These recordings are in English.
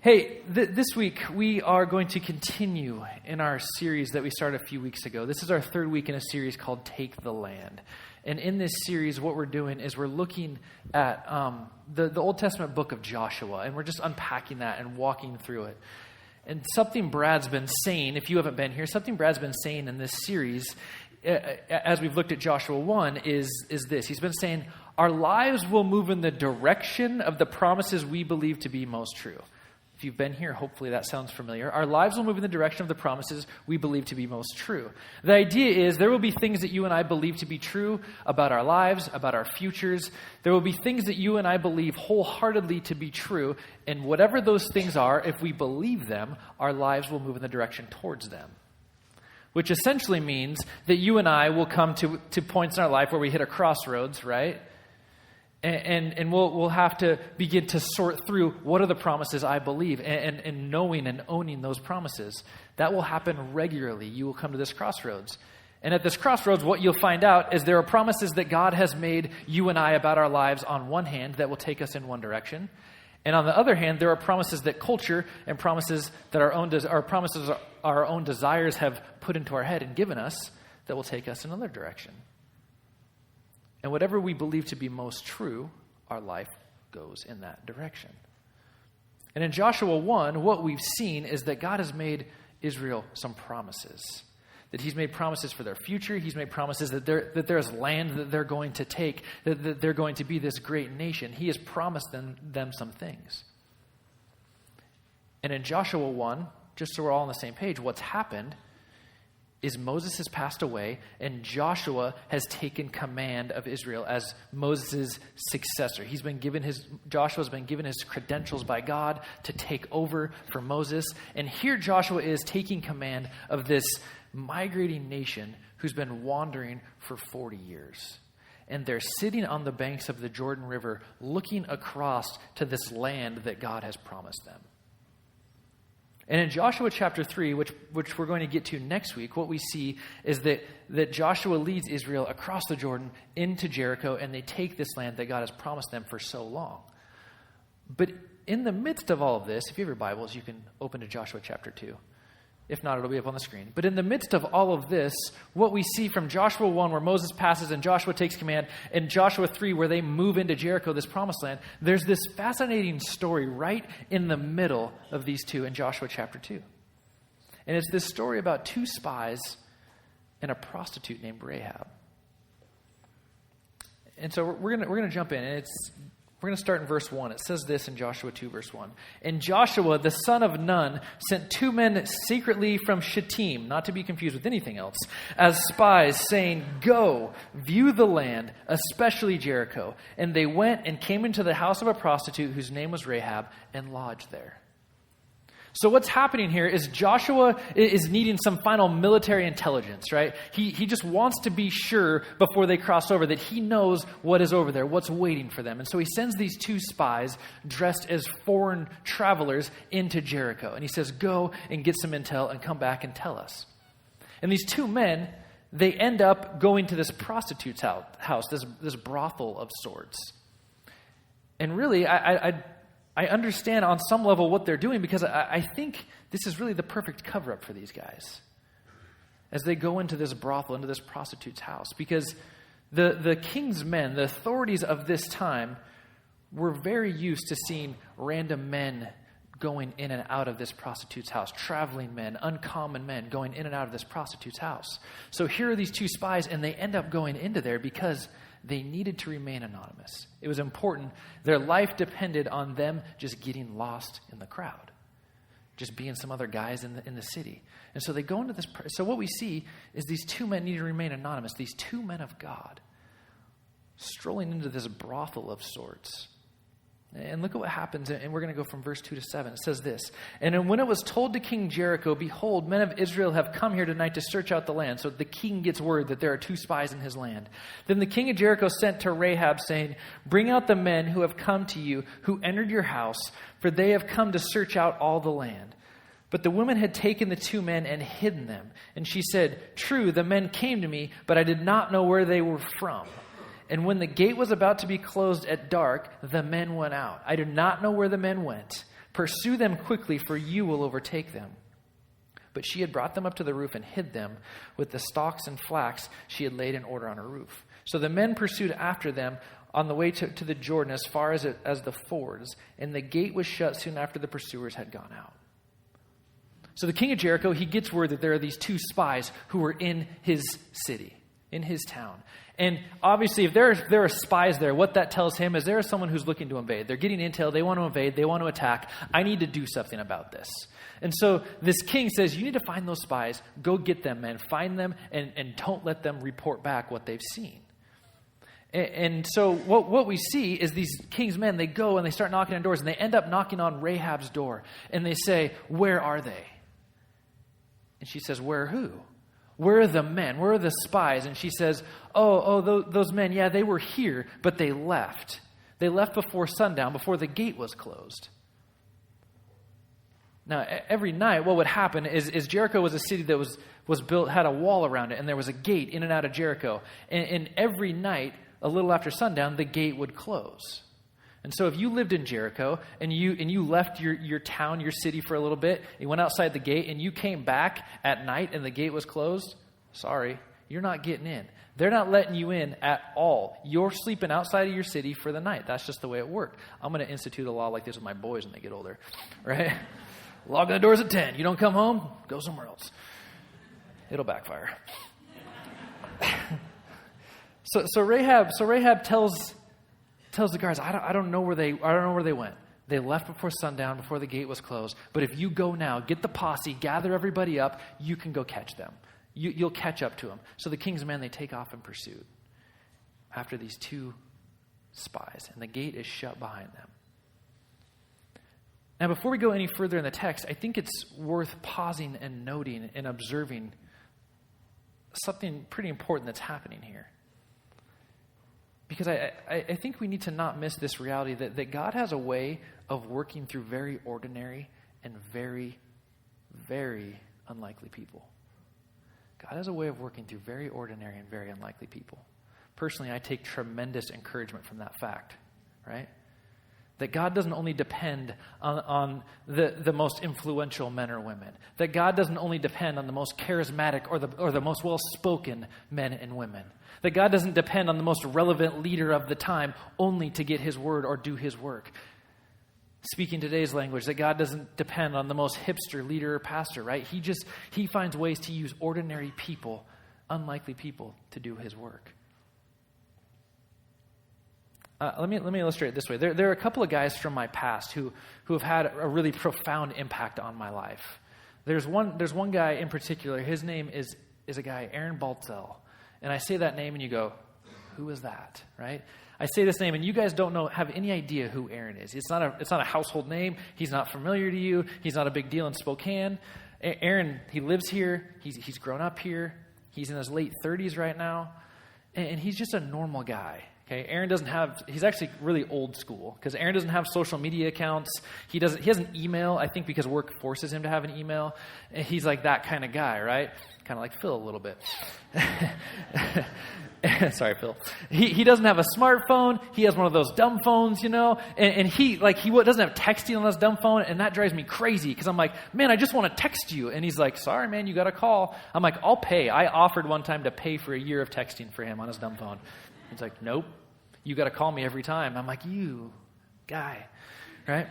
Hey, this week we are going to continue in our series that we started a few weeks ago. This is our third week in a series called Take the Land. And in this series, what we're doing is we're looking at the Old Testament book of Joshua, and we're just unpacking that and walking through it. And something Brad's been saying, if you haven't been here, something Brad's been saying in this series, as we've looked at Joshua 1, is this. He's been saying, our lives will move in the direction of the promises we believe to be most true. If you've been here, hopefully that sounds familiar. Our lives will move in the direction of the promises we believe to be most true. The idea is there will be things that you and I believe to be true about our lives, about our futures. There will be things that you and I believe wholeheartedly to be true. And whatever those things are, if we believe them, our lives will move in the direction towards them. Which essentially means that you and I will come to points in our life where we hit a crossroads, right? And we'll have to begin to sort through what are the promises I believe and knowing and owning those promises. That will happen regularly. You will come to this crossroads. And at this crossroads, what you'll find out is there are promises that God has made you and I about our lives on one hand that will take us in one direction. And on the other hand, there are promises that culture and promises that our own desires have put into our head and given us that will take us in another direction. And whatever we believe to be most true, our life goes in that direction. And in Joshua 1, what we've seen is that God has made Israel some promises. That he's made promises for their future. He's made promises that there's land that they're going to take, that they're going to be this great nation. He has promised them some things. And in Joshua 1, just so we're all on the same page, what's happened is Moses has passed away and Joshua has taken command of Israel as Moses' successor. Joshua's been given his credentials by God to take over for Moses. And here Joshua is taking command of this migrating nation who's been wandering for 40 years. And they're sitting on the banks of the Jordan River looking across to this land that God has promised them. And in Joshua chapter 3, which we're going to get to next week, what we see is that Joshua leads Israel across the Jordan into Jericho, and they take this land that God has promised them for so long. But in the midst of all of this, if you have your Bibles, you can open to Joshua chapter 2. If not, it'll be up on the screen. But in the midst of all of this, what we see from Joshua 1, where Moses passes and Joshua takes command, and Joshua 3, where they move into Jericho, this promised land, there's this fascinating story right in the middle of these two in Joshua chapter 2. And it's this story about two spies and a prostitute named Rahab. And so we're gonna jump in, and we're going to start in verse 1. It says this in Joshua 2, verse 1. And Joshua, the son of Nun, sent two men secretly from Shittim, not to be confused with anything else, as spies, saying, "Go, view the land, especially Jericho." And they went and came into the house of a prostitute whose name was Rahab, and lodged there. So what's happening here is Joshua is needing some final military intelligence, right? He just wants to be sure before they cross over that he knows what is over there, what's waiting for them. And so he sends these two spies dressed as foreign travelers into Jericho. And he says, go and get some intel and come back and tell us. And these two men, they end up going to this prostitute's house, this brothel of sorts. And really, I understand on some level what they're doing because I think this is really the perfect cover-up for these guys as they go into this brothel, into this prostitute's house. Because the king's men, the authorities of this time, were very used to seeing random men going in and out of this prostitute's house, traveling men, uncommon men going in and out of this prostitute's house. So here are these two spies, and they end up going into there because they needed to remain anonymous. It was important. Their life depended on them just getting lost in the crowd, just being some other guys in the city. And so they go into this. So what we see is these two men need to remain anonymous. These two men of God strolling into this brothel of sorts. And look at what happens, and we're going to go from verse 2 to 7. It says this, "And when it was told to King Jericho, behold, men of Israel have come here tonight to search out the land." So the king gets word that there are two spies in his land. "Then the king of Jericho sent to Rahab, saying, 'Bring out the men who have come to you, who entered your house, for they have come to search out all the land.' But the woman had taken the two men and hidden them. And she said, 'True, the men came to me, but I did not know where they were from. And when the gate was about to be closed at dark, the men went out. I do not know where the men went. Pursue them quickly, for you will overtake them." But she had brought them up to the roof and hid them with the stalks and flax she had laid in order on her roof. So the men pursued after them on the way to the Jordan as far as the fords, and the gate was shut soon after the pursuers had gone out. So the king of Jericho, he gets word that there are these two spies who were in his city, in his town. And obviously, if there are spies there, what that tells him is there is someone who's looking to invade. They're getting intel. They want to invade. They want to attack. I need to do something about this. And so this king says, you need to find those spies. Go get them, man. Find them and don't let them report back what they've seen. And so what we see is these king's men, they go and they start knocking on doors, and they end up knocking on Rahab's door. And they say, "Where are they?" And she says, "Where who? Where are the men? Where are the spies?" And she says, those men, yeah, they were here, but they left. They left before sundown, before the gate was closed. Now, every night, what would happen is Jericho was a city that was built, had a wall around it, and there was a gate in and out of Jericho. And every night, a little after sundown, the gate would close. And so if you lived in Jericho and you left your town, your city for a little bit, you went outside the gate and you came back at night and the gate was closed, sorry, you're not getting in. They're not letting you in at all. You're sleeping outside of your city for the night. That's just the way it worked. I'm going to institute a law like this with my boys when they get older, right? Log on the doors at 10. You don't come home, go somewhere else. It'll backfire. So Rahab tells the guards, I don't know where they went. They left before sundown, before the gate was closed. But if you go now, get the posse, gather everybody up, you can go catch them. You'll catch up to them. So the king's men, they take off in pursuit after these two spies, and the gate is shut behind them. Now, before we go any further in the text, I think it's worth pausing and noting and observing something pretty important that's happening here. Because I think we need to not miss this reality that God has a way of working through very ordinary and very, very unlikely people. God has a way of working through very ordinary and very unlikely people. Personally, I take tremendous encouragement from that fact, right? That God doesn't only depend on the most influential men or women. That God doesn't only depend on the most charismatic or the most well-spoken men and women. That God doesn't depend on the most relevant leader of the time only to get his word or do his work. Speaking today's language, that God doesn't depend on the most hipster leader or pastor, right? He finds ways to use ordinary people, unlikely people, to do his work. Let me illustrate it this way. There are a couple of guys from my past who have had a really profound impact on my life. There's one guy in particular. His name is a guy, Aaron Baltzell. And I say that name and you go, who is that, right? I say this name and you guys don't have any idea who Aaron is. It's not a household name. He's not familiar to you. He's not a big deal in Spokane. Aaron, he lives here. He's grown up here. He's in his late 30s right now. And he's just a normal guy. Okay, Aaron he's actually really old school because Aaron doesn't have social media accounts. He has an email, I think because work forces him to have an email. And he's like that kind of guy, right? Kind of like Phil a little bit. Sorry, Phil. He doesn't have a smartphone. He has one of those dumb phones, and he doesn't have texting on this dumb phone, and that drives me crazy because I'm like, man, I just want to text you. And he's like, sorry, man, you got to call. I'm like, I'll pay. I offered one time to pay for a year of texting for him on his dumb phone. He's like, nope, you got to call me every time. I'm like, you guy, right?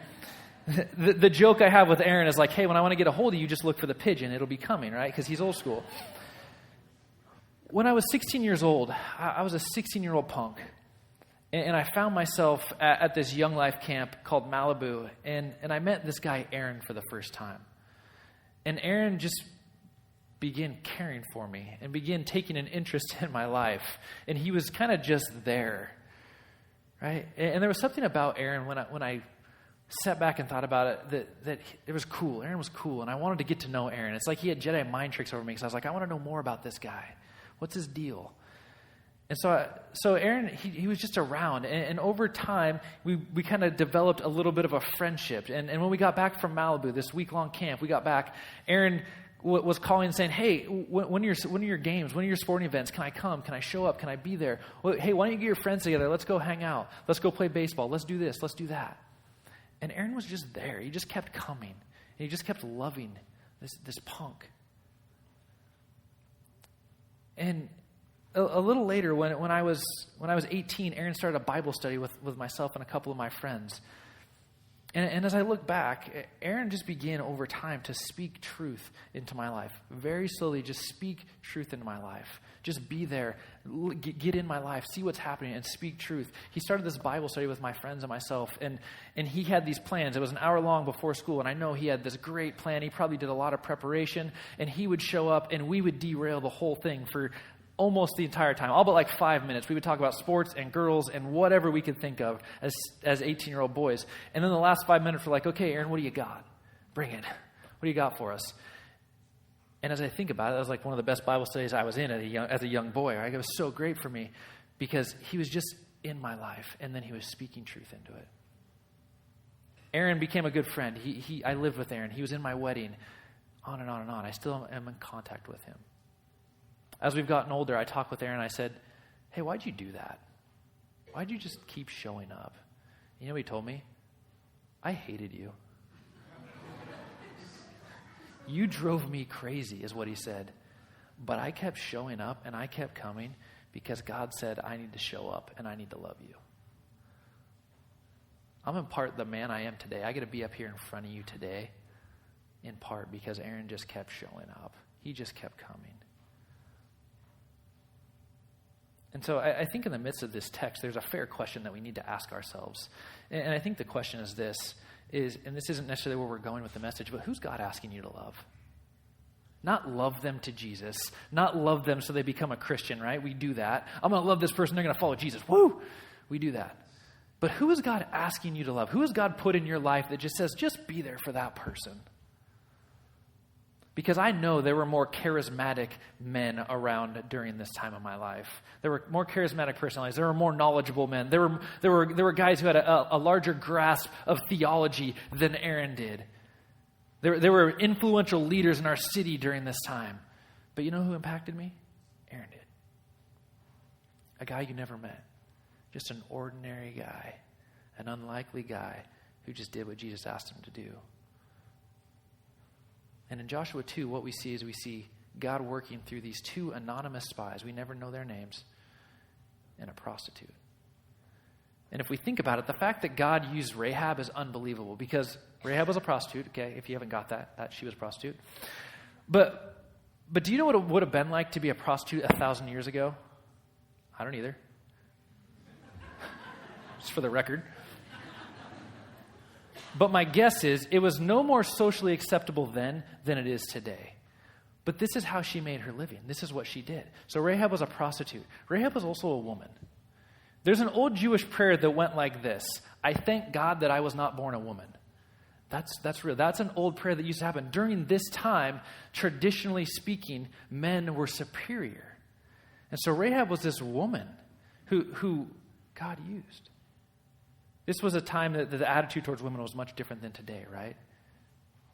The joke I have with Aaron is like, hey, when I want to get a hold of you, just look for the pigeon. It'll be coming, right? Because he's old school. When I was 16 years old, I was a 16-year-old punk. And I found myself at this Young Life camp called Malibu. And I met this guy, Aaron, for the first time. And Aaron just began caring for me and began taking an interest in my life. And he was kind of just there, right? And there was something about Aaron when I sat back and thought about it that it was cool. Aaron was cool, and I wanted to get to know Aaron. It's like he had Jedi mind tricks over me because I was like, I want to know more about this guy. What's his deal? And so Aaron, he was just around. And over time, we kind of developed a little bit of a friendship. And when we got back from Malibu, this week-long camp, we got back, Aaron was calling and saying, hey, when are your games? When are your sporting events? Can I come? Can I show up? Can I be there? Well, hey, why don't you get your friends together? Let's go hang out. Let's go play baseball. Let's do this. Let's do that. And Aaron was just there. He just kept coming. And he just kept loving this punk. And a little later, when I was 18, Aaron started a Bible study with myself and a couple of my friends. And as I look back, Aaron just began over time to speak truth into my life. Very slowly, just speak truth into my life. Just be there, get in my life, see what's happening, and speak truth. He started this Bible study with my friends and myself, and he had these plans. It was an hour long before school, and I know he had this great plan. He probably did a lot of preparation, and he would show up, and we would derail the whole thing for almost the entire time, all but like 5 minutes. We would talk about sports and girls and whatever we could think of as 18-year-old boys. And then the last 5 minutes, we're like, okay, Aaron, what do you got? Bring it. What do you got for us? And as I think about it, that was like one of the best Bible studies I was in as a young boy. Right? It was so great for me because he was just in my life, and then he was speaking truth into it. Aaron became a good friend. I lived with Aaron. He was in my wedding, on and on and on. I still am in contact with him. As we've gotten older, I talked with Aaron. I said, hey, why'd you do that? Why'd you just keep showing up? You know what he told me? I hated you. You drove me crazy, is what he said. But I kept showing up and I kept coming because God said I need to show up and I need to love you. I'm in part the man I am today. I get to be up here in front of you today in part because Aaron just kept showing up. He just kept coming. And so I think in the midst of this text, there's a fair question that we need to ask ourselves. And I think the question is this, and this isn't necessarily where we're going with the message, but who's God asking you to love? Not love them to Jesus. Not love them so they become a Christian, right? We do that. I'm going to love this person. They're going to follow Jesus. Woo! We do that. But who is God asking you to love? Who has God put in your life that just says, just be there for that person? Because I know there were more charismatic men around during this time of my life. There were more charismatic personalities. There were more knowledgeable men. There were guys who had a larger grasp of theology than Aaron did. There were influential leaders in our city during this time. But you know who impacted me? Aaron did. A guy you never met. Just an ordinary guy. An unlikely guy who just did what Jesus asked him to do. And in Joshua 2, what we see is we see God working through these two anonymous spies. We never know their names. And a prostitute. And if we think about it, the fact that God used Rahab is unbelievable because Rahab was a prostitute. Okay, if you haven't got that she was a prostitute. But do you know what it would have been like to be a prostitute 1,000 years ago? I don't either. Just for the record. But my guess is it was no more socially acceptable then than it is today. But this is how she made her living. This is what she did. So Rahab was a prostitute. Rahab was also a woman. There's an old Jewish prayer that went like this. I thank God that I was not born a woman. That's real. That's an old prayer that used to happen. During this time, traditionally speaking, men were superior. And so Rahab was this woman who God used. This was a time that the attitude towards women was much different than today, right?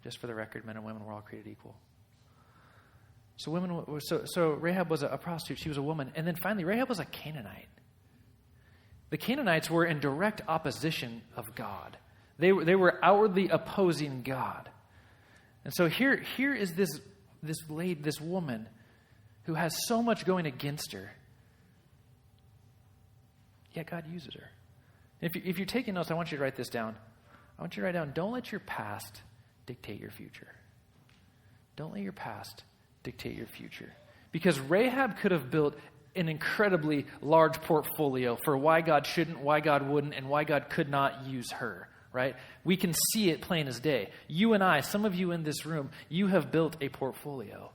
Just for the record, men and women were all created equal. So Rahab was a prostitute. She was a woman. And then finally, Rahab was a Canaanite. The Canaanites were in direct opposition of God. They were outwardly opposing God. And so here is this woman who has so much going against her. Yet God uses her. If you're taking notes, I want you to write this down. I want you to write down, don't let your past dictate your future. Don't let your past dictate your future. Because Rahab could have built an incredibly large portfolio for why God shouldn't, why God wouldn't, and why God could not use her, right? We can see it plain as day. You and I, some of you in this room, you have built a portfolio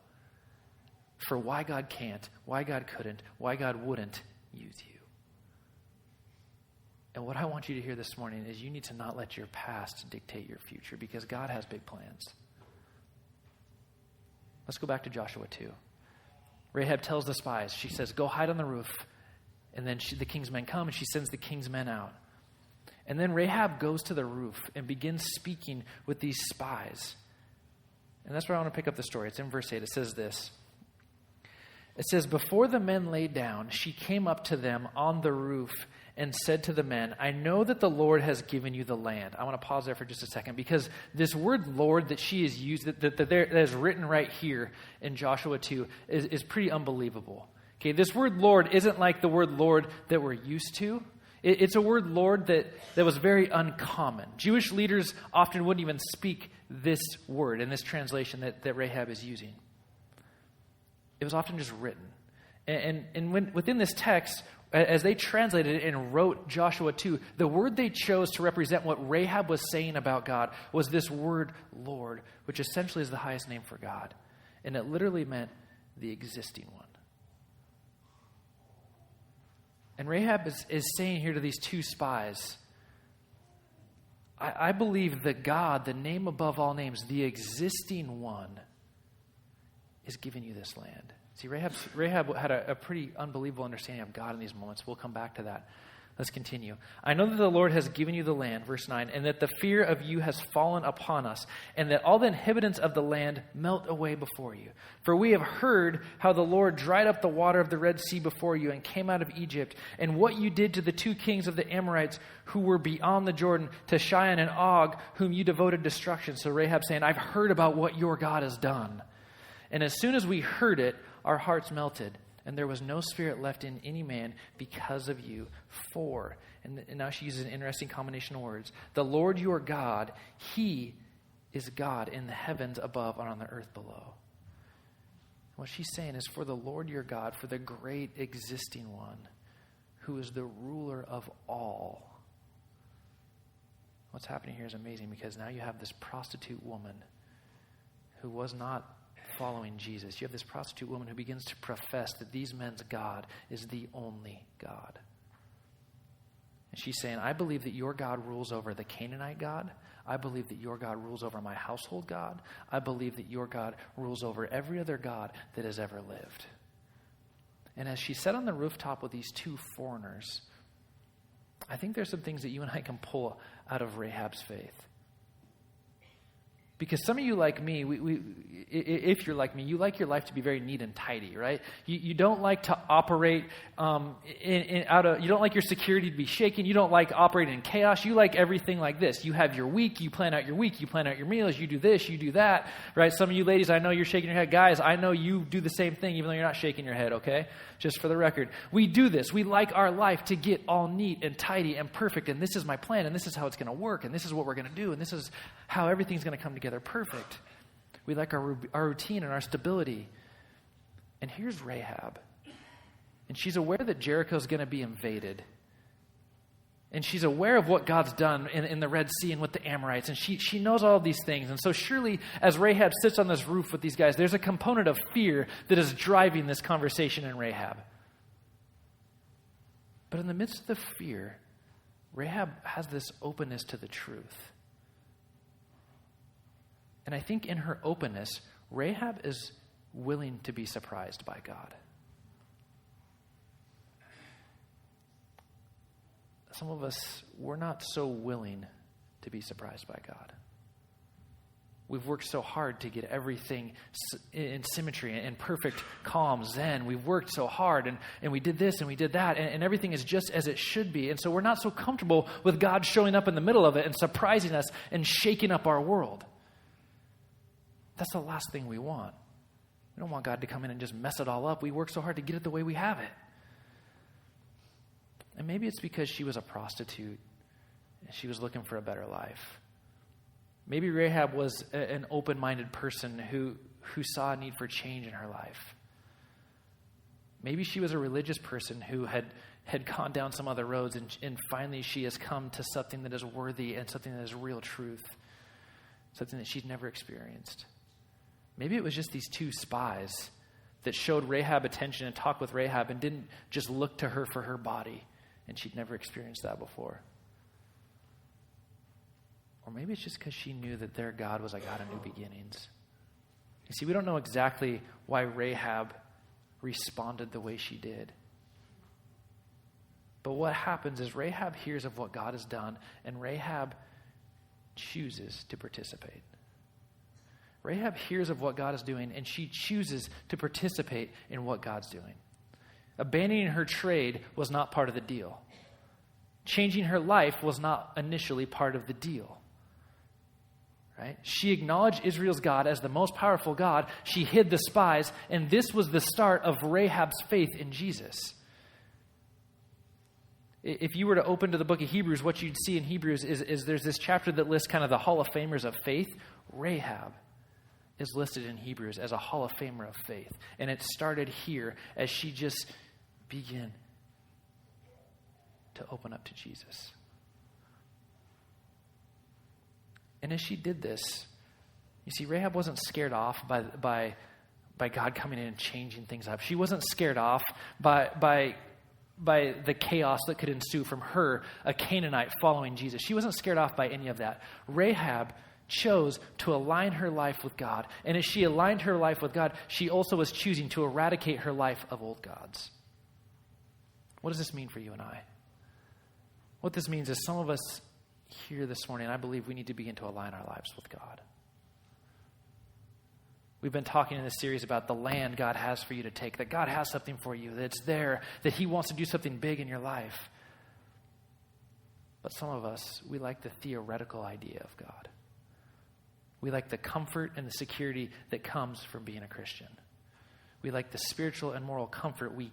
for why God can't, why God couldn't, why God wouldn't use you. And what I want you to hear this morning is you need to not let your past dictate your future because God has big plans. Let's go back to Joshua 2. Rahab tells the spies, she says, go hide on the roof. And then the king's men come and she sends the king's men out. And then Rahab goes to the roof and begins speaking with these spies. And that's where I want to pick up the story. It's in verse 8. It says this. It says, before the men lay down, she came up to them on the roof and said to the men, I know that the Lord has given you the land. I want to pause there for just a second, because this word Lord that she has used, that is written right here in Joshua 2, is pretty unbelievable. Okay, this word Lord isn't like the word Lord that we're used to. It's a word Lord that was very uncommon. Jewish leaders often wouldn't even speak this word in this translation that Rahab is using. It was often just written. And within this text, as they translated it and wrote Joshua 2, the word they chose to represent what Rahab was saying about God was this word Lord, which essentially is the highest name for God. And it literally meant the existing one. And Rahab is saying here to these two spies, I believe that God, the name above all names, the existing one, is giving you this land. See, Rahab had a pretty unbelievable understanding of God in these moments. We'll come back to that. Let's continue. I know that the Lord has given you the land, verse 9, and that the fear of you has fallen upon us, and that all the inhabitants of the land melt away before you. For we have heard how the Lord dried up the water of the Red Sea before you and came out of Egypt, and what you did to the two kings of the Amorites who were beyond the Jordan, to Sihon and Og, whom you devoted destruction. So Rahab saying, I've heard about what your God has done. And as soon as we heard it, our hearts melted, and there was no spirit left in any man because of you. For, and now she uses an interesting combination of words, the Lord your God, he is God in the heavens above and on the earth below. What she's saying is, for the Lord your God, for the great existing one, who is the ruler of all. What's happening here is amazing, because now you have this prostitute woman who was not following Jesus. You have this prostitute woman who begins to profess that these men's God is the only God. And she's saying, I believe that your God rules over the Canaanite God. I believe that your God rules over my household God. I believe that your God rules over every other God that has ever lived. And as she sat on the rooftop with these two foreigners, I think there's some things that you and I can pull out of Rahab's faith. Because some of you, like me, if you're like me, you like your life to be very neat and tidy, right? You don't like to operate you don't like your security to be shaken. You don't like operating in chaos. You like everything like this. You have your week. You plan out your week. You plan out your meals. You do this. You do that, right? Some of you ladies, I know you're shaking your head. Guys, I know you do the same thing, even though you're not shaking your head, okay? Just for the record. We do this. We like our life to get all neat and tidy and perfect, and this is my plan, and this is how it's going to work, and this is what we're going to do, and this is how everything's going to come together perfect. We like our routine and our stability. And here's Rahab. And she's aware that Jericho's going to be invaded. And she's aware of what God's done in the Red Sea and with the Amorites. And she knows all of these things. And so surely as Rahab sits on this roof with these guys, there's a component of fear that is driving this conversation in Rahab. But in the midst of the fear, Rahab has this openness to the truth. And I think in her openness, Rahab is willing to be surprised by God. Some of us, we're not so willing to be surprised by God. We've worked so hard to get everything in symmetry and perfect calm, zen. We've worked so hard, and we did this and we did that, and everything is just as it should be. And so we're not so comfortable with God showing up in the middle of it and surprising us and shaking up our world. That's the last thing we want. We don't want God to come in and just mess it all up. We work so hard to get it the way we have it. And maybe it's because she was a prostitute and she was looking for a better life. Maybe Rahab was an open-minded person who saw a need for change in her life. Maybe she was a religious person who had gone down some other roads, and finally she has come to something that is worthy and something that is real truth, something that she'd never experienced. Maybe it was just these two spies that showed Rahab attention and talked with Rahab and didn't just look to her for her body, and she'd never experienced that before. Or maybe it's just because she knew that their God was a God of new beginnings. You see, we don't know exactly why Rahab responded the way she did. But what happens is Rahab hears of what God has done, and Rahab chooses to participate. Rahab hears of what God is doing, and she chooses to participate in what God's doing. Abandoning her trade was not part of the deal. Changing her life was not initially part of the deal. Right? She acknowledged Israel's God as the most powerful God. She hid the spies, and this was the start of Rahab's faith in Jesus. If you were to open to the book of Hebrews, what you'd see in Hebrews is there's this chapter that lists kind of the Hall of Famers of faith. Rahab is listed in Hebrews as a Hall of Famer of faith. And it started here as she just began to open up to Jesus. And as she did this, you see, Rahab wasn't scared off by God coming in and changing things up. She wasn't scared off by the chaos that could ensue from her, a Canaanite, following Jesus. She wasn't scared off by any of that. Rahab chose to align her life with God. And as she aligned her life with God, she also was choosing to eradicate her life of old gods. What does this mean for you and I? What this means is some of us here this morning, I believe we need to begin to align our lives with God. We've been talking in this series about the land God has for you to take, that God has something for you, that it's there, that he wants to do something big in your life. But some of us, we like the theoretical idea of God. We like the comfort and the security that comes from being a Christian. We like the spiritual and moral comfort we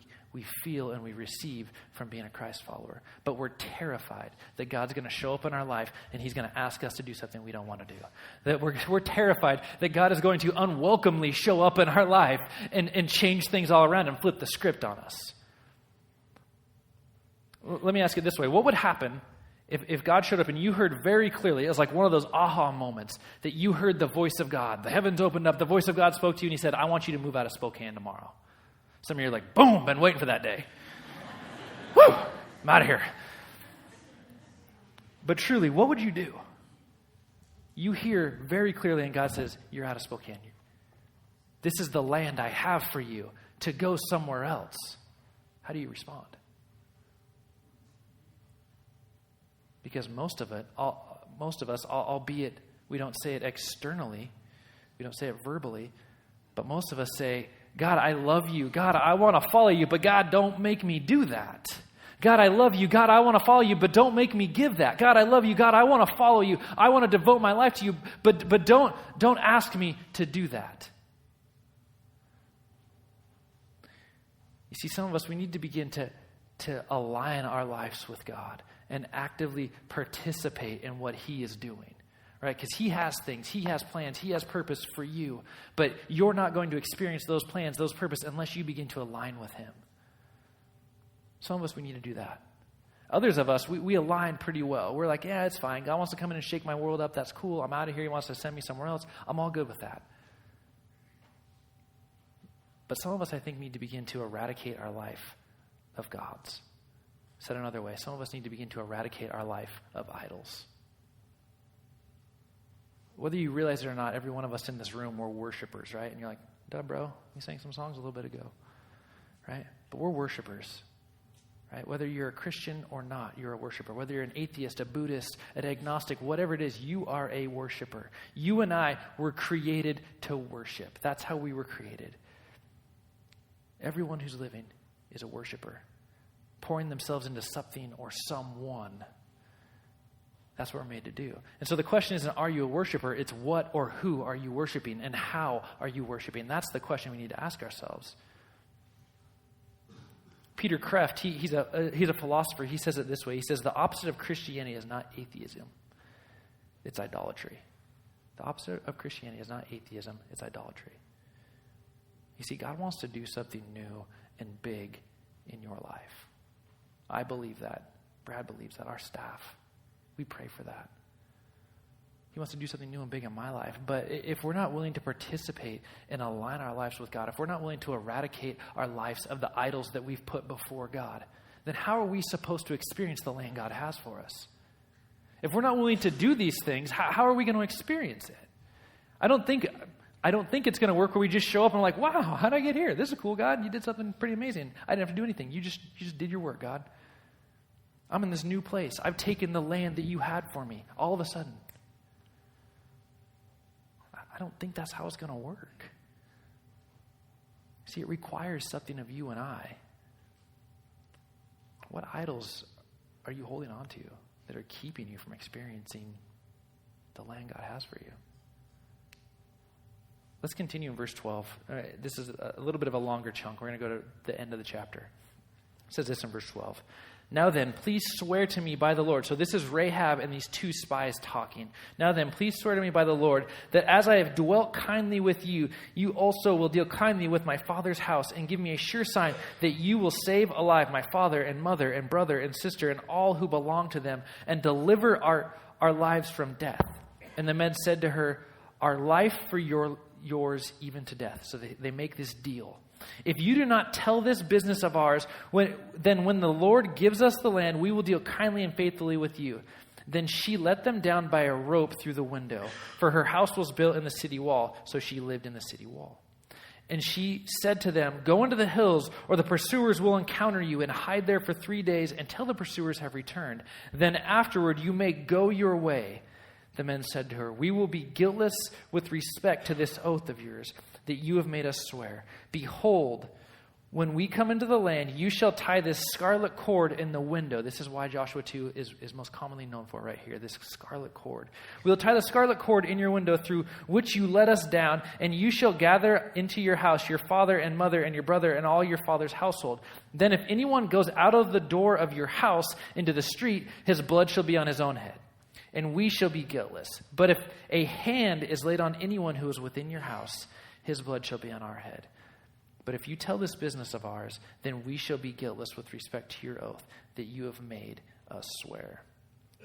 feel and we receive from being a Christ follower. But we're terrified that God's going to show up in our life and he's going to ask us to do something we don't want to do. That we're terrified that God is going to unwelcomely show up in our life and change things all around and flip the script on us. Let me ask it this way. What would happen if God showed up and you heard very clearly, it was like one of those aha moments, that you heard the voice of God. The heavens opened up, the voice of God spoke to you, and he said, I want you to move out of Spokane tomorrow. Some of you are like, boom, been waiting for that day. Woo, I'm out of here. But truly, what would you do? You hear very clearly, and God says, you're out of Spokane. This is the land I have for you to go somewhere else. How do you respond? Because most of us, albeit we don't say it externally, we don't say it verbally, but most of us say, God, I love you. God, I want to follow you, but God, don't make me do that. God, I love you. God, I want to follow you, but don't make me give that. God, I love you. God, I want to follow you. I want to devote my life to you, but don't ask me to do that. You see, some of us, we need to begin to align our lives with God and actively participate in what he is doing, right? Because he has things, he has plans, he has purpose for you, but you're not going to experience those plans, those purpose, unless you begin to align with him. Some of us, we need to do that. Others of us, we align pretty well. We're like, yeah, it's fine. God wants to come in and shake my world up. That's cool. I'm out of here. He wants to send me somewhere else. I'm all good with that. But some of us, I think, need to begin to eradicate our life of gods. Said another way, some of us need to begin to eradicate our life of idols. Whether you realize it or not, every one of us in this room, we're worshipers, right? And you're like, duh, bro, you sang some songs a little bit ago, right? But we're worshipers, right? Whether you're a Christian or not, you're a worshiper. Whether you're an atheist, a Buddhist, an agnostic, whatever it is, you are a worshiper. You and I were created to worship. That's how we were created. Everyone who's living is a worshiper, pouring themselves into something or someone. That's what we're made to do. And so the question isn't, are you a worshiper? It's what or who are you worshiping and how are you worshiping? That's the question we need to ask ourselves. Peter Kreeft, he's a philosopher. He says it this way. He says the opposite of Christianity is not atheism. It's idolatry. The opposite of Christianity is not atheism. It's idolatry. You see, God wants to do something new and big in your life. I believe that. Brad believes that. Our staff, we pray for that. He wants to do something new and big in my life. But if we're not willing to participate and align our lives with God, if we're not willing to eradicate our lives of the idols that we've put before God, then how are we supposed to experience the land God has for us? If we're not willing to do these things, how are we going to experience it? I don't think it's going to work where we just show up and we're like, wow, how did I get here? This is cool, God. You did something pretty amazing. I didn't have to do anything. You just did your work, God. I'm in this new place. I've taken the land that you had for me all of a sudden. I don't think that's how it's going to work. See, it requires something of you and I. What idols are you holding on to that are keeping you from experiencing the land God has for you? Let's continue in verse 12. All right, this is a little bit of a longer chunk. We're going to go to the end of the chapter. It says this in verse 12. Now then, please swear to me by the Lord. So this is Rahab and these two spies talking. Now then, please swear to me by the Lord that as I have dwelt kindly with you, you also will deal kindly with my father's house and give me a sure sign that you will save alive my father and mother and brother and sister and all who belong to them and deliver our lives from death. And the men said to her, our life for yours even to death. So they make this deal. If you do not tell this business of ours, then when the Lord gives us the land, we will deal kindly and faithfully with you. Then she let them down by a rope through the window, for her house was built in the city wall, so she lived in the city wall. And she said to them, go into the hills, or the pursuers will encounter you, and hide there for 3 days until the pursuers have returned. Then afterward you may go your way. The men said to her, we will be guiltless with respect to this oath of yours that you have made us swear. Behold, when we come into the land, you shall tie this scarlet cord in the window. This is why Joshua 2 is most commonly known for right here, this scarlet cord. We will tie the scarlet cord in your window through which you let us down, and you shall gather into your house your father and mother and your brother and all your father's household. Then if anyone goes out of the door of your house into the street, his blood shall be on his own head, and we shall be guiltless. But if a hand is laid on anyone who is within your house, his blood shall be on our head. But if you tell this business of ours, then we shall be guiltless with respect to your oath that you have made us swear.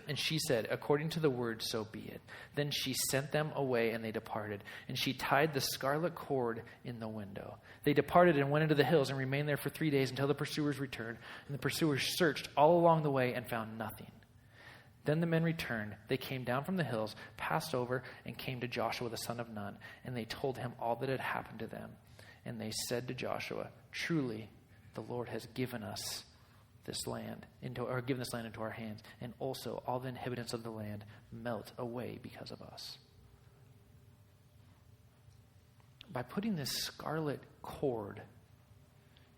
And she said, according to the word, so be it. Then she sent them away, and they departed. And she tied the scarlet cord in the window. They departed and went into the hills and remained there for 3 days until the pursuers returned. And the pursuers searched all along the way and found nothing. Then the men returned. They came down from the hills, passed over, and came to Joshua the son of Nun. And they told him all that had happened to them. And they said to Joshua, truly, the Lord has given us this land into our hands, and also all the inhabitants of the land melt away because of us. By putting this scarlet cord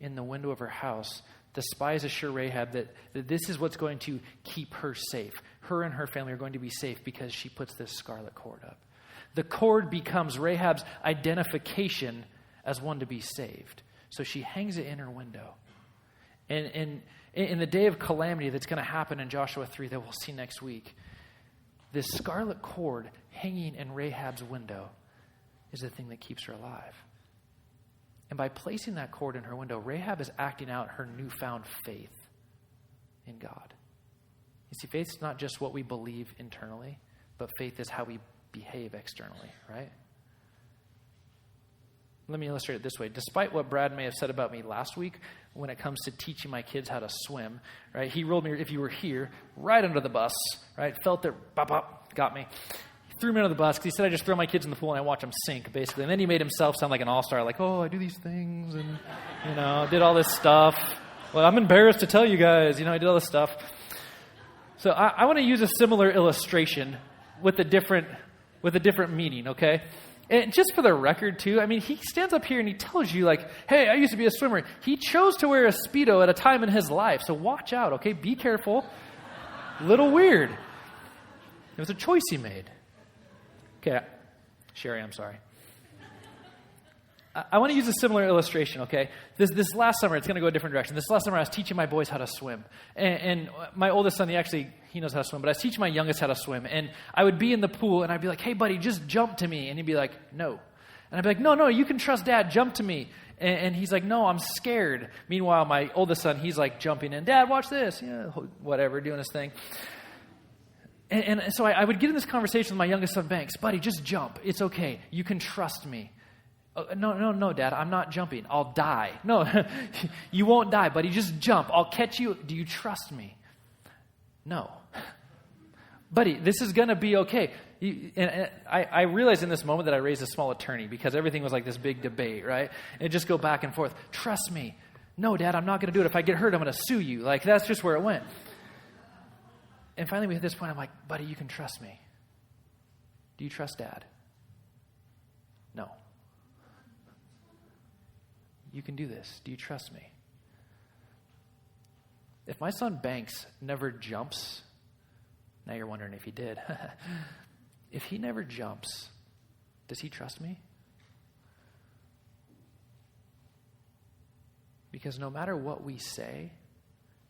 in the window of her house, the spies assure Rahab that this is what's going to keep her safe. Her and her family are going to be safe because she puts this scarlet cord up. The cord becomes Rahab's identification as one to be saved. So she hangs it in her window. And in the day of calamity that's going to happen in Joshua 3 that we'll see next week, this scarlet cord hanging in Rahab's window is the thing that keeps her alive. And by placing that cord in her window, Rahab is acting out her newfound faith in God. You see, faith is not just what we believe internally, but faith is how we behave externally, right? Let me illustrate it this way. Despite what Brad may have said about me last week when it comes to teaching my kids how to swim, right? He rolled me, if you were here, right under the bus, right? Felt it, bop, bop, got me. Threw me under the bus because he said I just throw my kids in the pool and I watch them sink, basically. And then he made himself sound like an all-star, like, oh, I do these things and, did all this stuff. Well, I'm embarrassed to tell you guys, I did all this stuff. So I want to use a similar illustration with a different meaning, okay? And just for the record, too, he stands up here and he tells you, like, hey, I used to be a swimmer. He chose to wear a Speedo at a time in his life, so watch out, okay? Be careful. A little weird. It was a choice he made. Okay, Sherry, I'm sorry. I want to use a similar illustration, okay? This last summer, it's going to go a different direction. This last summer, I was teaching my boys how to swim. And my oldest son, he knows how to swim, but I was teaching my youngest how to swim. And I would be in the pool, and I'd be like, hey, buddy, just jump to me. And he'd be like, no. And I'd be like, no, you can trust Dad. Jump to me. And he's like, no, I'm scared. Meanwhile, my oldest son, he's like jumping in. Dad, watch this. Yeah, whatever, doing his thing. And so I would get in this conversation with my youngest son, Banks. Buddy, just jump. It's okay. You can trust me. Oh, no, Dad, I'm not jumping. I'll die. No, you won't die, buddy. Just jump. I'll catch you. Do you trust me? No. Buddy, this is going to be okay. And I realized in this moment that I raised a small attorney because everything was like this big debate, right? And just go back and forth. Trust me. No, Dad, I'm not going to do it. If I get hurt, I'm going to sue you. Like, that's just where it went. And finally, we hit this point, I'm like, buddy, you can trust me. Do you trust Dad? No. You can do this. Do you trust me? If my son Banks never jumps, now you're wondering if he did. If he never jumps, does he trust me? Because no matter what we say,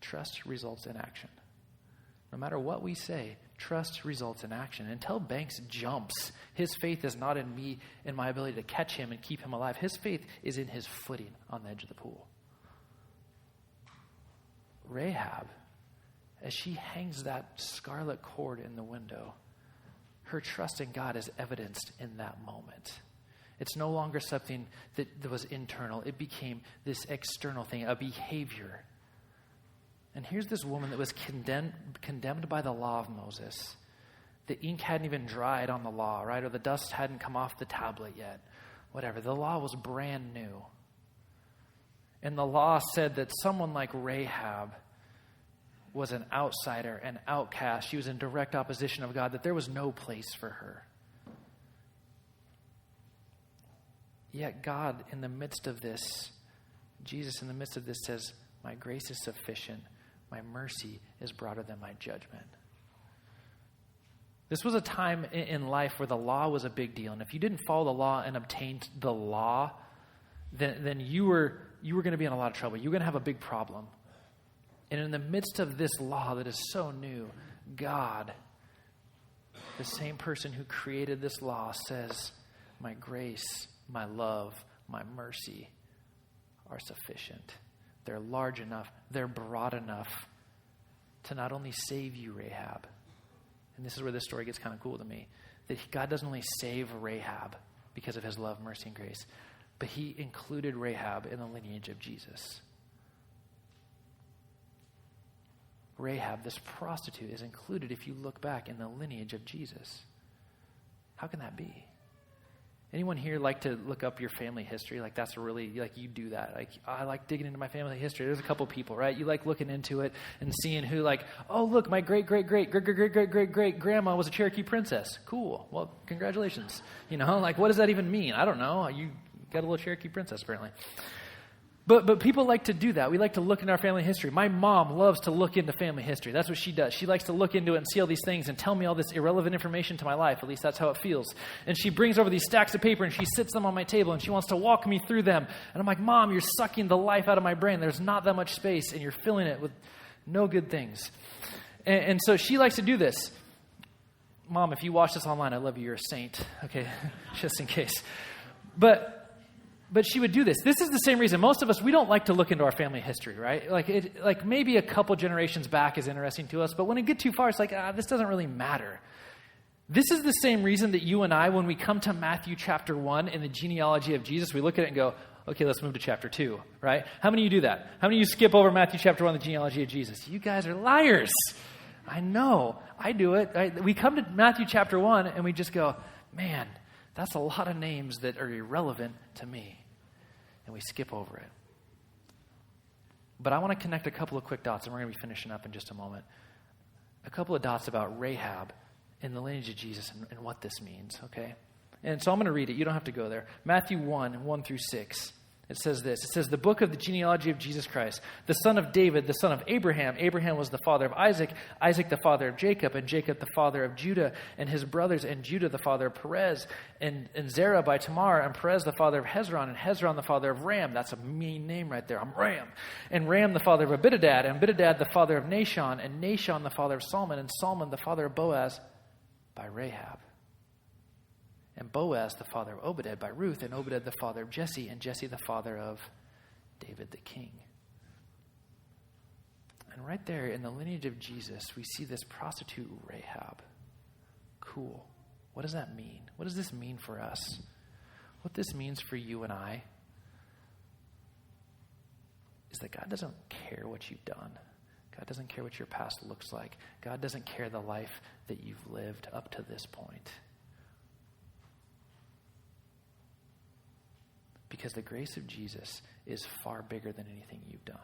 trust results in action. No matter what we say, trust results in action. Until Banks jumps, his faith is not in me and my ability to catch him and keep him alive. His faith is in his footing on the edge of the pool. Rahab, as she hangs that scarlet cord in the window, her trust in God is evidenced in that moment. It's no longer something that was internal. It became this external thing, a behavior. And here's this woman that was condemned by the law of Moses. The ink hadn't even dried on the law, right? Or the dust hadn't come off the tablet yet. Whatever. The law was brand new. And the law said that someone like Rahab was an outsider, an outcast. She was in direct opposition of God, that there was no place for her. Yet God, in the midst of this, Jesus in the midst of this says, my grace is sufficient. My mercy is broader than my judgment. This was a time in life where the law was a big deal. And if you didn't follow the law and obtained the law, then you were going to be in a lot of trouble. You were going to have a big problem. And in the midst of this law that is so new, God, the same person who created this law, says, my grace, my love, my mercy are sufficient. They're large enough, they're broad enough to not only save you, Rahab, and this is where this story gets kind of cool to me, that God doesn't only save Rahab because of his love, mercy, and grace, but he included Rahab in the lineage of Jesus. Rahab, this prostitute, is included, if you look back, in the lineage of Jesus. How can that be? Anyone here like to look up your family history? Like that's really, like you do that. Like I like digging into my family history. There's a couple people, right? You like looking into it and seeing who like, oh, look, my great-great-great-great-great-great-grandma was a Cherokee princess. Cool. Well, congratulations. You know, like what does that even mean? I don't know. You got a little Cherokee princess apparently. But people like to do that. We like to look into our family history. My mom loves to look into family history. That's what she does. She likes to look into it and see all these things and tell me all this irrelevant information to my life. At least that's how it feels. And she brings over these stacks of paper and she sits them on my table and she wants to walk me through them. And I'm like, Mom, you're sucking the life out of my brain. There's not that much space and you're filling it with no good things. And so she likes to do this. Mom, if you watch this online, I love you. You're a saint. Okay, just in case. But she would do this. This is the same reason most of us, we don't like to look into our family history, right? Like maybe a couple generations back is interesting to us, but when it gets too far, it's like, this doesn't really matter. This is the same reason that you and I, when we come to Matthew chapter 1 in the genealogy of Jesus, we look at it and go, okay, let's move to chapter 2, right? How many of you do that? How many of you skip over Matthew chapter 1, the genealogy of Jesus? You guys are liars. I know. I do it. We come to Matthew chapter 1 and we just go, man, that's a lot of names that are irrelevant to me. And we skip over it. But I want to connect a couple of quick dots, and we're going to be finishing up in just a moment. A couple of dots about Rahab in the lineage of Jesus and what this means, okay? And so I'm going to read it. You don't have to go there. Matthew 1 through 6. It says this. It says, the book of the genealogy of Jesus Christ, the son of David, the son of Abraham. Abraham was the father of Isaac, Isaac the father of Jacob, and Jacob the father of Judah and his brothers, and Judah the father of Perez, and Zerah by Tamar, and Perez the father of Hezron, and Hezron the father of Ram. That's a mean name right there. I'm Ram. And Ram the father of Abinadab, and Abinadab the father of Nahshon, and Nahshon the father of Salmon, and Salmon the father of Boaz by Rahab. And Boaz, the father of Obed by Ruth, and Obed the father of Jesse, and Jesse the father of David the king. And right there in the lineage of Jesus, we see this prostitute Rahab. Cool. What does that mean? What does this mean for us? What this means for you and I is that God doesn't care what you've done. God doesn't care what your past looks like. God doesn't care the life that you've lived up to this point. Because the grace of Jesus is far bigger than anything you've done.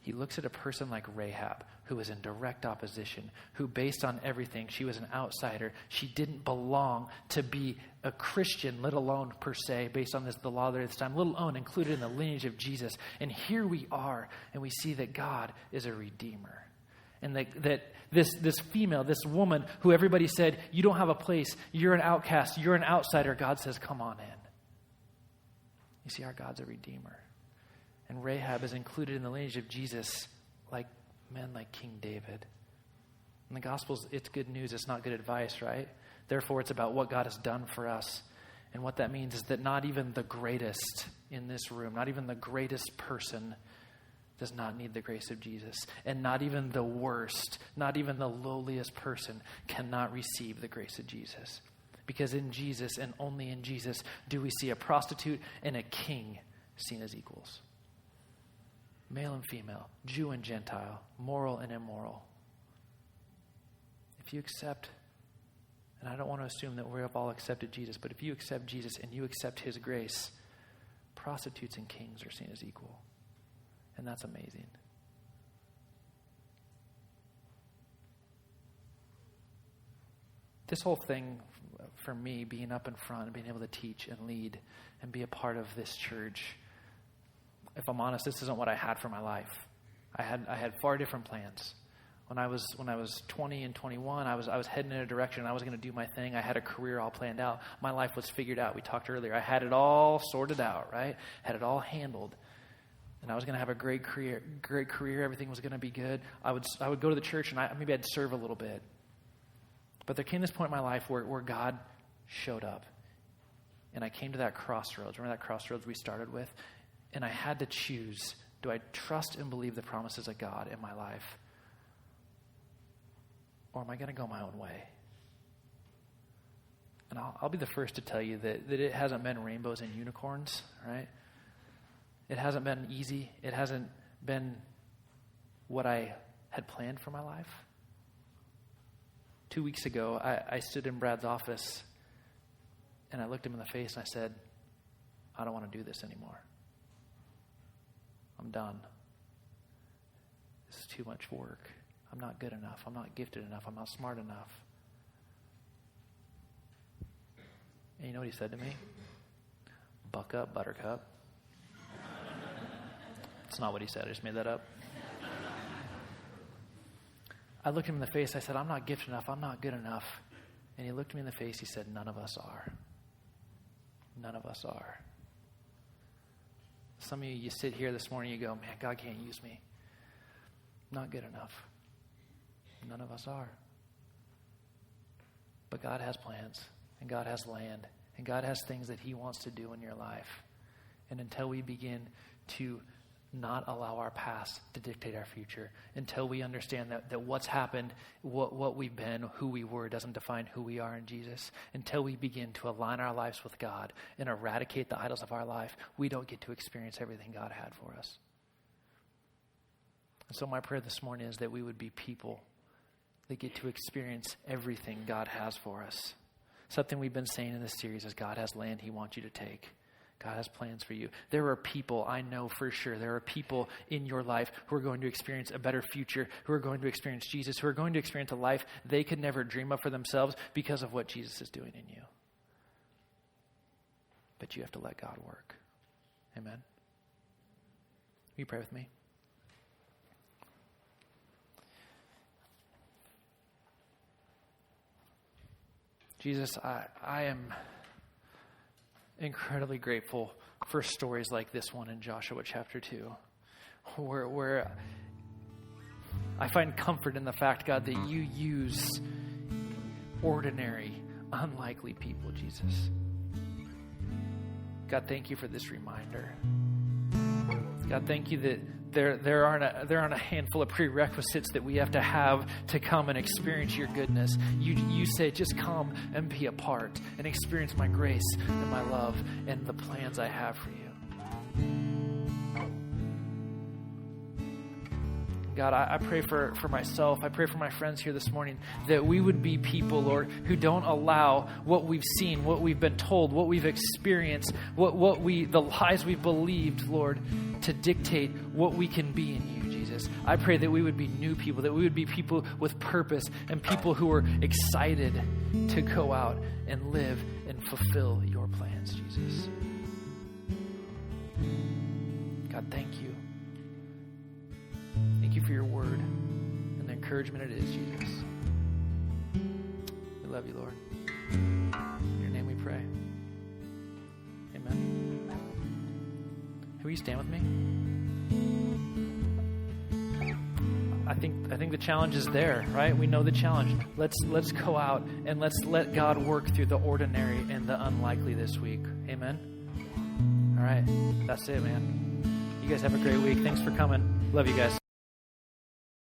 He looks at a person like Rahab, who was in direct opposition, who based on everything, she was an outsider. She didn't belong to be a Christian, let alone per se, based on the law there at this time, let alone included in the lineage of Jesus. And here we are, and we see that God is a redeemer. And that this female, this woman who everybody said, you don't have a place, you're an outcast, you're an outsider, God says, come on in. You see, our God's a redeemer. And Rahab is included in the lineage of Jesus like men like King David. In the Gospels, it's good news. It's not good advice, right? Therefore, it's about what God has done for us. And what that means is that not even the greatest in this room, not even the greatest person does not need the grace of Jesus. And not even the worst, not even the lowliest person cannot receive the grace of Jesus. Because in Jesus and only in Jesus do we see a prostitute and a king seen as equals. Male and female, Jew and Gentile, moral and immoral. If you accept, and I don't want to assume that we have all accepted Jesus, but if you accept Jesus and you accept his grace, prostitutes and kings are seen as equal. And that's amazing. This whole thing, for me, being up in front and being able to teach and lead and be a part of this church, if I'm honest, this isn't what I had for my life. I had far different plans. When I was 20 and 21, I was heading in a direction. I was going to do my thing. I had a career all planned out. My life was figured out. We talked earlier. I had it all sorted out, right? Had it all handled. And I was going to have a great career. Everything was going to be good. I would go to the church and maybe I'd serve a little bit. But there came this point in my life where God showed up. And I came to that crossroads. Remember that crossroads we started with? And I had to choose, do I trust and believe the promises of God in my life? Or am I going to go my own way? And I'll be the first to tell you that it hasn't been rainbows and unicorns, right? It hasn't been easy. It hasn't been what I had planned for my life. 2 weeks ago, I stood in Brad's office and I looked him in the face and I said, I don't want to do this anymore. I'm done. This is too much work. I'm not good enough. I'm not gifted enough. I'm not smart enough. And you know what he said to me? Buck up, buttercup. It's not what he said. I just made that up. I looked him in the face. I said, I'm not gifted enough. I'm not good enough. And he looked me in the face. He said, none of us are. None of us are. Some of you sit here this morning, you go, man, God can't use me. Not good enough. None of us are. But God has plans, and God has land, and God has things that he wants to do in your life. And until we begin to not allow our past to dictate our future, until we understand that what's happened, what we've been, who we were, doesn't define who we are in Jesus, until we begin to align our lives with God and eradicate the idols of our life, we don't get to experience everything God had for us. And so my prayer this morning is that we would be people that get to experience everything God has for us. Something we've been saying in this series is God has land he wants you to take. God has plans for you. There are people, I know for sure, there are people in your life who are going to experience a better future, who are going to experience Jesus, who are going to experience a life they could never dream of for themselves because of what Jesus is doing in you. But you have to let God work. Amen? Will you pray with me? Jesus, I am incredibly grateful for stories like this one in Joshua chapter 2, where I find comfort in the fact, God, that you use ordinary, unlikely people, Jesus. God, thank you for this reminder. God, thank you that there aren't a handful of prerequisites that we have to come and experience your goodness. You say, just come and be a part and experience my grace and my love and the plans I have for you. God, I pray for myself. I pray for my friends here this morning that we would be people, Lord, who don't allow what we've seen, what we've been told, what we've experienced, the lies we've believed, Lord, to dictate what we can be in you, Jesus. Jesus. I pray that we would be new people, that we would be people with purpose and people who are excited to go out and live and fulfill your plans, Jesus. God, thank you. Thank you for your word and the encouragement it is, Jesus. We love you, Lord. In your name we pray. Amen. Will you stand with me? I think the challenge is there, right? We know the challenge. Let's go out and let's let God work through the ordinary and the unlikely this week. Amen. All right. That's it, man. You guys have a great week. Thanks for coming. Love you guys.